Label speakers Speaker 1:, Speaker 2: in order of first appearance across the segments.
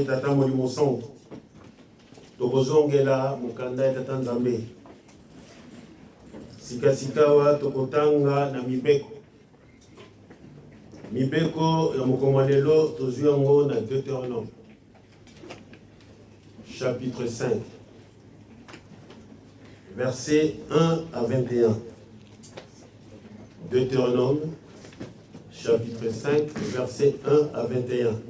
Speaker 1: tata molimo centre tokozongela mukanda tata nzambe sikasikawa tokotanga na mibeko ya mokoma lelo tozwi yango na Deutéronome chapitre 5 versets 1 à 21. Deutéronome chapitre 5 versets 1 à 21.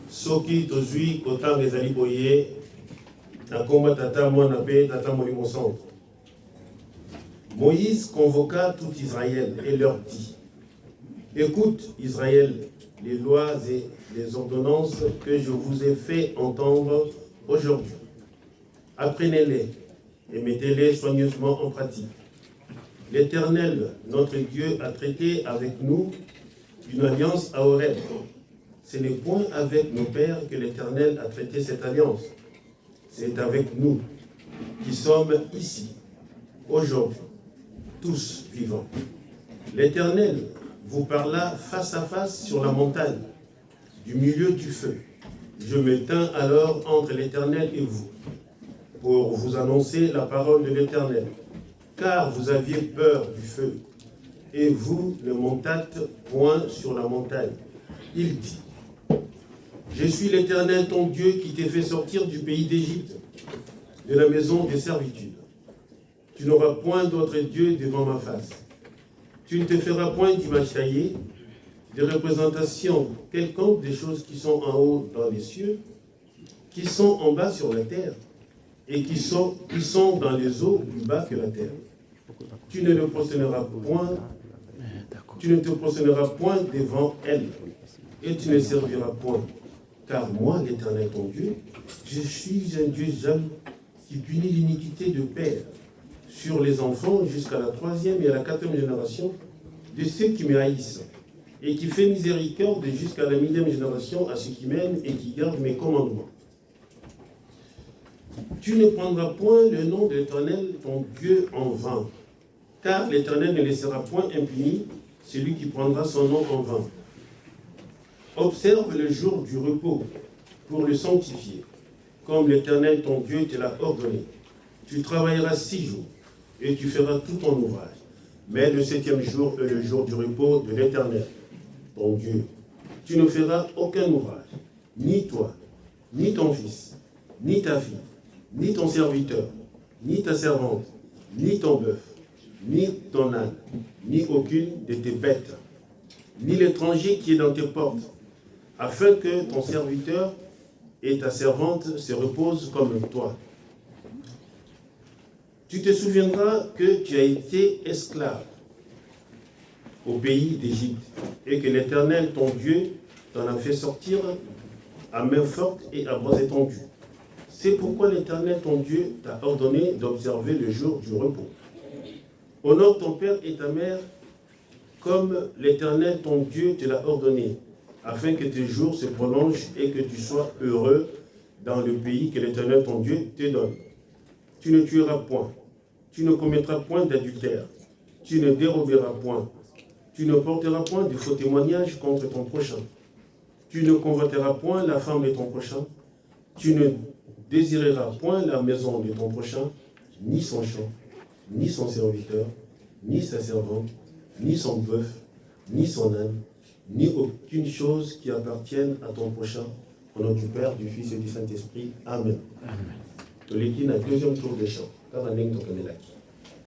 Speaker 1: Soki tozwi kotanga ezali boye na komba tata mwana pe tata molimo centre. Moïse convoqua tout Israël et leur dit: écoute Israël, les lois et les ordonnances que je vous ai fait entendre aujourd'hui. Apprenez-les et mettez-les soigneusement en pratique. L'Éternel, notre Dieu, a traité avec nous une alliance à Horeb. Ce n'est point avec nos pères que l'Éternel a traité cette alliance. C'est avec nous qui sommes ici, aujourd'hui, tous vivants. L'Éternel vous parla face à face sur la montagne, du milieu du feu. Je me tins alors entre l'Éternel et vous, pour vous annoncer la parole de l'Éternel. Car vous aviez peur du feu, et vous ne montâtes point sur la montagne. Il dit: je suis l'Éternel ton Dieu qui t'ai fait sortir du pays d'Égypte, de la maison des servitudes. Tu n'auras point d'autre Dieu devant ma face. Tu ne te feras point d'image taillée, de représentation quelconque des choses qui sont en haut dans les cieux, qui sont en bas sur la terre, et qui sont dans les eaux plus bas que la terre. Tu ne te prosterneras point devant elles, et tu ne serviras point. Car moi, l'Éternel ton Dieu, je suis un Dieu jaloux, qui punit l'iniquité de père sur les enfants jusqu'à la 3e et à la 4e génération de ceux qui me haïssent, et qui fait miséricorde jusqu'à la 1000e génération à ceux qui m'aiment et qui gardent mes commandements. Tu ne prendras point le nom de l'Éternel ton Dieu en vain, car l'Éternel ne laissera point impuni celui qui prendra son nom en vain. Observe le jour du repos pour le sanctifier, comme l'Éternel ton Dieu te l'a ordonné. Tu travailleras 6 jours et tu feras tout ton ouvrage. Mais le 7e jour est le jour du repos de l'Éternel ton Dieu. Tu ne feras aucun ouvrage, ni toi, ni ton fils, ni ta fille, ni ton serviteur, ni ta servante, ni ton bœuf, ni ton âne, ni aucune de tes bêtes, ni l'étranger qui est dans tes portes, afin que ton serviteur et ta servante se reposent comme toi. Tu te souviendras que tu as été esclave au pays d'Égypte, et que l'Éternel ton Dieu t'en a fait sortir à main forte et à bras étendus. C'est pourquoi l'Éternel ton Dieu t'a ordonné d'observer le jour du repos. Honore ton père et ta mère comme l'Éternel ton Dieu te l'a ordonné, afin que tes jours se prolongent et que tu sois heureux dans le pays que l'Éternel ton Dieu te donne. Tu ne tueras point, tu ne commettras point d'adultère, tu ne déroberas point, tu ne porteras point de faux témoignages contre ton prochain, tu ne convoiteras point la femme de ton prochain, tu ne désireras point la maison de ton prochain, ni son champ, ni son serviteur, ni sa servante, ni son bœuf, ni son âne, ni aucune chose qui appartienne à ton prochain. Au nom du Père, du Fils et du Saint-Esprit. Amen. Amen. Toleki na 2e tour de chant. Kama nengi tokanelaki.